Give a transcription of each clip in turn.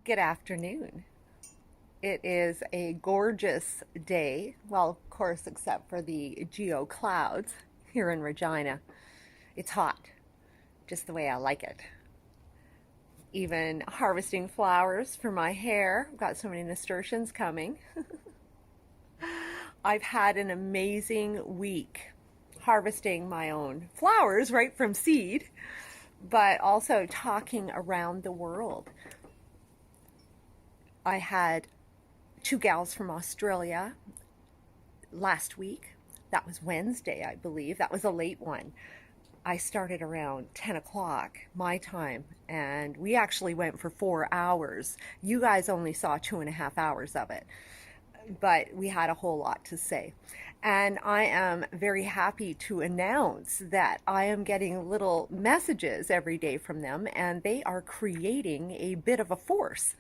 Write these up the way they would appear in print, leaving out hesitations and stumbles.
Good afternoon. It is a gorgeous day. Well, of course, except for the geo clouds here in Regina. It's hot, just the way I like it. Even harvesting flowers for my hair. I've got so many nasturtiums coming. I've had an amazing week harvesting my own flowers right from seed, but also talking around the world. I had two gals from Australia last week. That was Wednesday, I believe. That was a late one. I started around 10 o'clock my time, and we actually went for 4 hours. You guys only saw 2.5 hours of it, but we had a whole lot to say. And I am very happy to announce that I am getting little messages every day from them, and they are creating a bit of a force,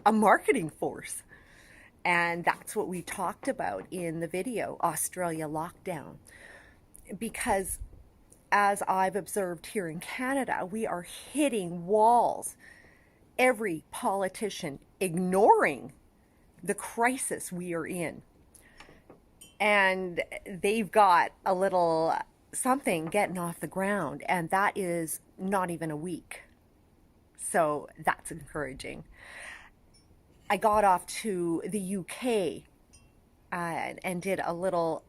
a marketing force. And that's what we talked about in the video, Australia lockdown. Because as I've observed here in Canada, we are hitting walls. Every politician ignoring the crisis we are in. And they've got a little something getting off the ground, and that is not even a week. So that's encouraging. I got off to the UK and did a little,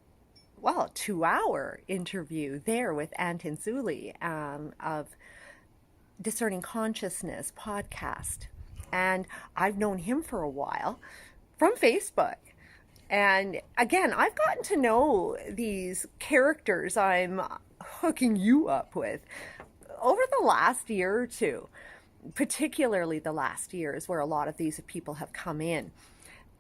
2-hour interview there with Anton Zuli of Discerning Consciousness podcast. And I've known him for a while from Facebook. And again, I've gotten to know these characters I'm hooking you up with over the last year or two. Particularly the last years where a lot of these people have come in.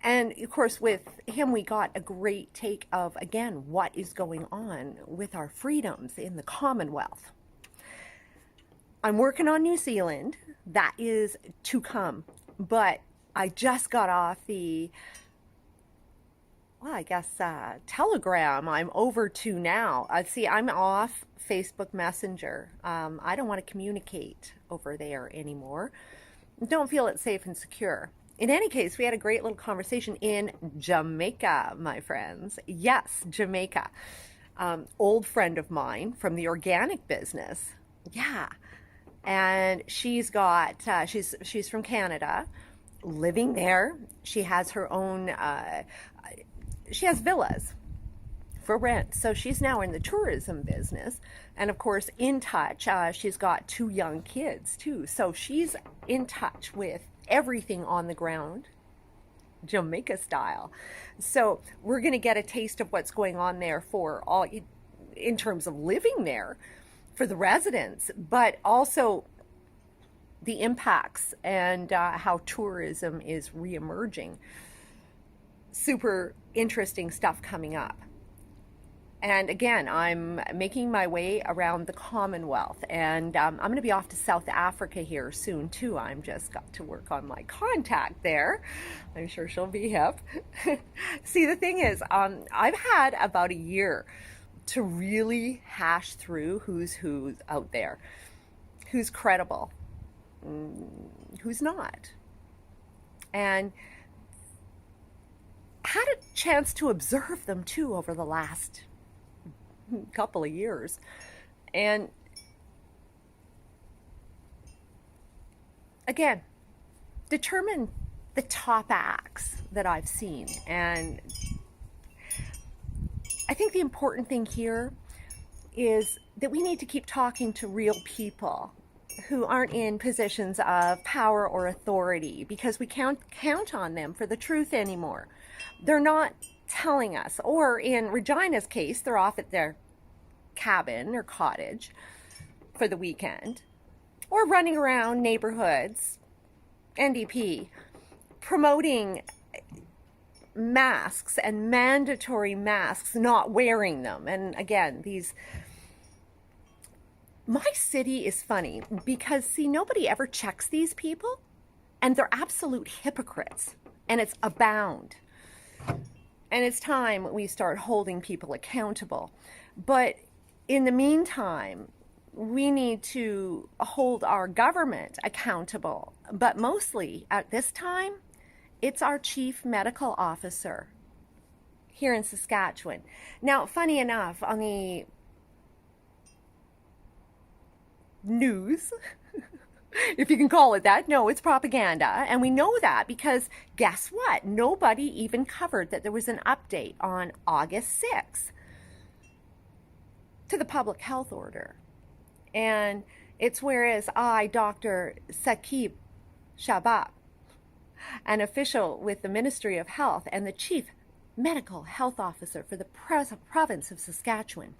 And of course, with him, we got a great take of, again, what is going on with our freedoms in the Commonwealth. I'm working on New Zealand. That is to come. But I just got off the, Telegram. I'm over to now. See, I'm off Facebook Messenger. I don't want to communicate over there anymore. Don't feel it's safe and secure. In any case, we had a great little conversation in Jamaica, my friends. Yes, Jamaica. Old friend of mine from the organic business. Yeah. And she's got, she's from Canada, living there. She has her own, she has villas for rent. So she's now in the tourism business. And of course, in touch, she's got 2 young kids too. So she's in touch with everything on the ground, Jamaica style. So we're going to get a taste of what's going on there for all, in terms of living there for the residents, but also the impacts and how tourism is reemerging. Super interesting stuff coming up. And again, I'm making my way around the Commonwealth, and I'm going to be off to South Africa here soon too. I'm just got to work on my contact there. I'm sure she'll be hip. See, the thing is, I've had about a year to really hash through who's out there, who's credible, who's not, and had a chance to observe them too over the last couple of years, and again, determine the top acts that I've seen. And I think the important thing here is that we need to keep talking to real people who aren't in positions of power or authority, because we can't count on them for the truth anymore. They're not telling us, or in Regina's case, they're off at their cabin or cottage for the weekend, or running around neighborhoods, NDP, promoting masks and mandatory masks, not wearing them. And again, my city is funny because, see, nobody ever checks these people, and they're absolute hypocrites, and it's abound. And it's time we start holding people accountable. But in the meantime, we need to hold our government accountable. But mostly at this time, it's our chief medical officer here in Saskatchewan. Now, funny enough, on the news, if you can call it that, no, it's propaganda. And we know that because guess what? Nobody even covered that there was an update on August 6th to the Public Health Order. And it's whereas I, Dr. Saqib Shabab, an official with the Ministry of Health and the Chief Medical Health Officer for the province of Saskatchewan,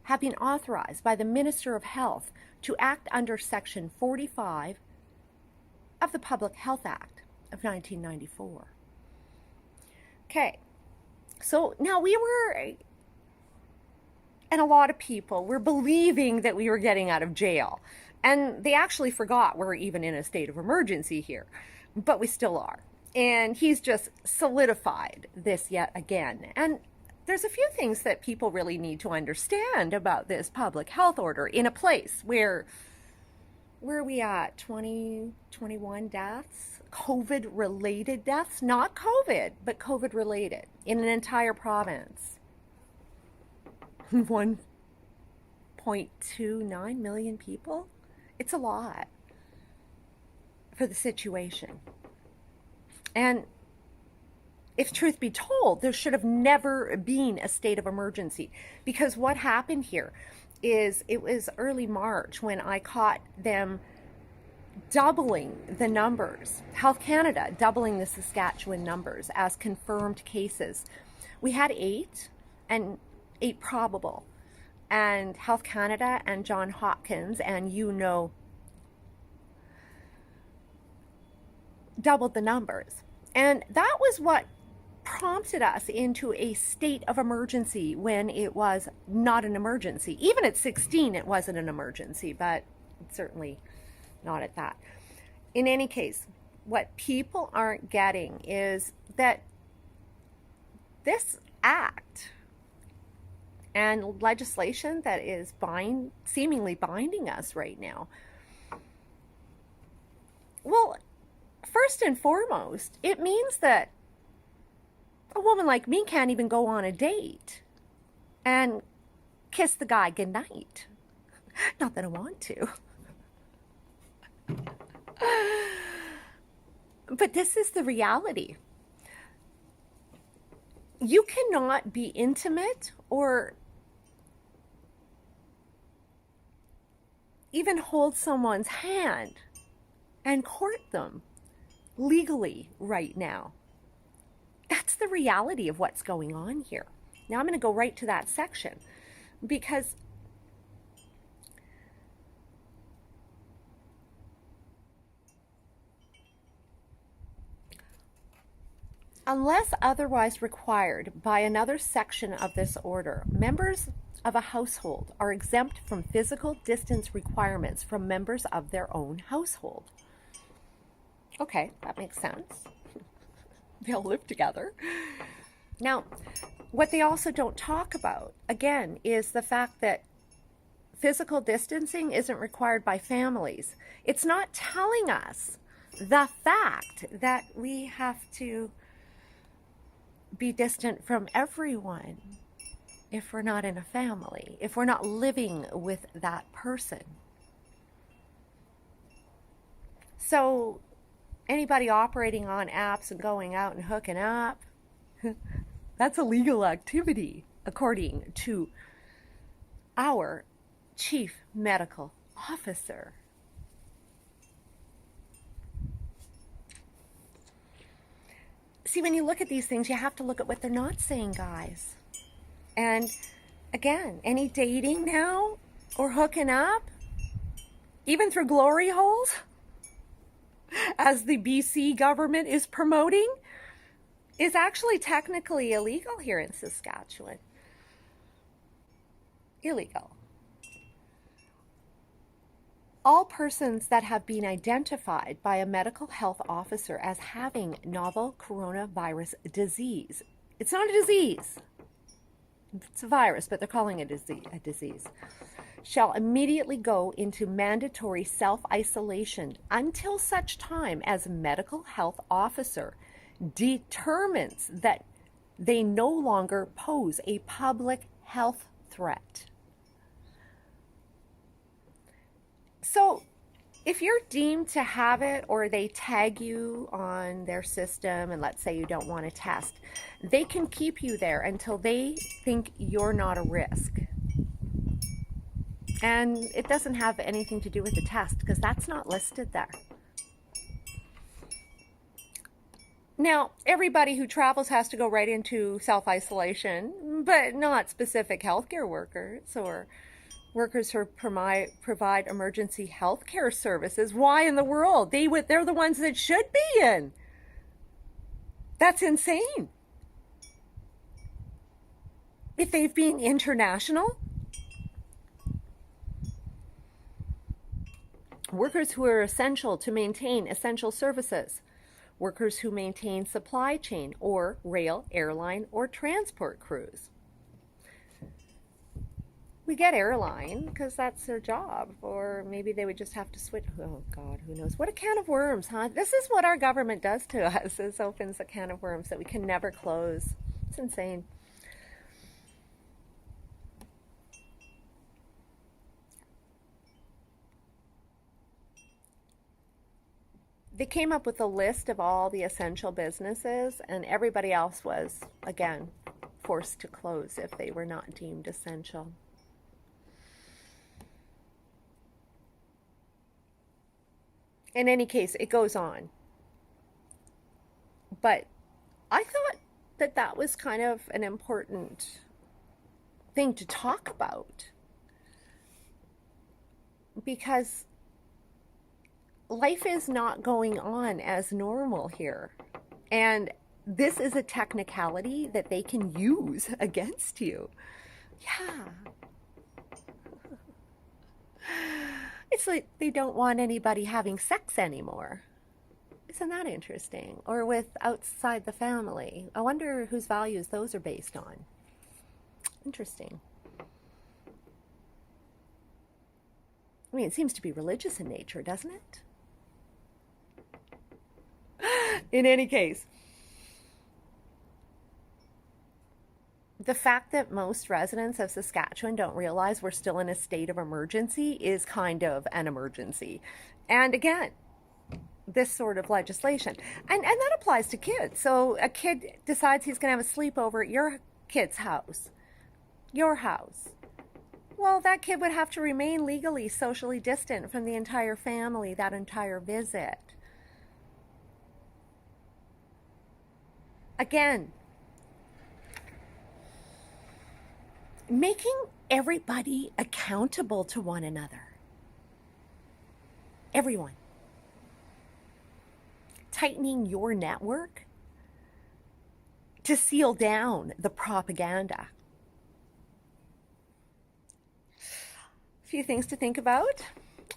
have been authorized by the Minister of Health to act under Section 45 of the Public Health Act of 1994. Okay, so now we were, and a lot of people were believing that we were getting out of jail. And they actually forgot we're even in a state of emergency here. But we still are. And he's just solidified this yet again. And there's a few things that people really need to understand about this public health order in a place where are we at? 21 deaths? COVID-related deaths? Not COVID, but COVID-related in an entire province. 1.29 million people? It's a lot for the situation. And if truth be told, there should have never been a state of emergency, because what happened here is it was early March when I caught them doubling the numbers. Health Canada doubling the Saskatchewan numbers as confirmed cases. We had 8 probable, and Health Canada and Johns Hopkins and doubled the numbers. And that was what prompted us into a state of emergency when it was not an emergency. Even at 16, it wasn't an emergency, but certainly not at that. In any case, what people aren't getting is that this act and legislation that is seemingly binding us right now, well, first and foremost, it means that a woman like me can't even go on a date and kiss the guy goodnight. Not that I want to. But this is the reality. You cannot be intimate or even hold someone's hand and court them legally right now. That's the reality of what's going on here. Now I'm going to go right to that section, because unless otherwise required by another section of this order, members of a household are exempt from physical distance requirements from members of their own household. Okay, that makes sense. They all live together. Now, what they also don't talk about, again, is the fact that physical distancing isn't required by families. It's not telling us the fact that we have to be distant from everyone if we're not in a family, if we're not living with that person. So anybody operating on apps and going out and hooking up, that's a legal activity, according to our chief medical officer. See, when you look at these things, you have to look at what they're not saying, guys. And again, any dating now or hooking up, even through glory holes, as the BC government is promoting, is actually technically illegal here in Saskatchewan. Illegal. All persons that have been identified by a medical health officer as having novel coronavirus disease. It's not a disease. It's a virus, but they're calling it a disease. shall immediately go into mandatory self-isolation until such time as a medical health officer determines that they no longer pose a public health threat. So if you're deemed to have it, or they tag you on their system, and let's say you don't want to test, they can keep you there until they think you're not a risk. And it doesn't have anything to do with the test, because that's not listed there. Now, everybody who travels has to go right into self-isolation, but not specific healthcare workers or workers who provide emergency healthcare services. Why in the world? They're the ones that should be in. That's insane. If they've been international, workers who are essential to maintain essential services, workers who maintain supply chain or rail, airline, or transport crews. We get airline because that's their job, or maybe they would just have to switch. Oh God, who knows? What a can of worms, huh? This is what our government does to us. This opens a can of worms that we can never close. It's insane. They came up with a list of all the essential businesses, and everybody else was, again, forced to close if they were not deemed essential. In any case, it goes on. But I thought that that was kind of an important thing to talk about, because life is not going on as normal here. And this is a technicality that they can use against you. Yeah. It's like they don't want anybody having sex anymore. Isn't that interesting? Or with outside the family. I wonder whose values those are based on. Interesting. I mean, it seems to be religious in nature, doesn't it? In any case, the fact that most residents of Saskatchewan don't realize we're still in a state of emergency is kind of an emergency. And again, this sort of legislation. And that applies to kids. So a kid decides he's going to have a sleepover at your kid's house, your house. Well, that kid would have to remain legally socially distant from the entire family that entire visit. Again, making everybody accountable to one another. Everyone. Tightening your network to seal down the propaganda. A few things to think about.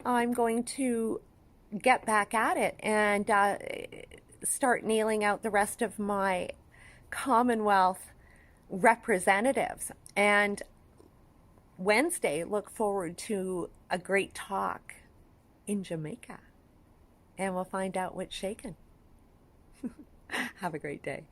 I'm going to get back at it and start nailing out the rest of my Commonwealth representatives. And Wednesday, look forward to a great talk in Jamaica. And we'll find out what's shaking. Have a great day.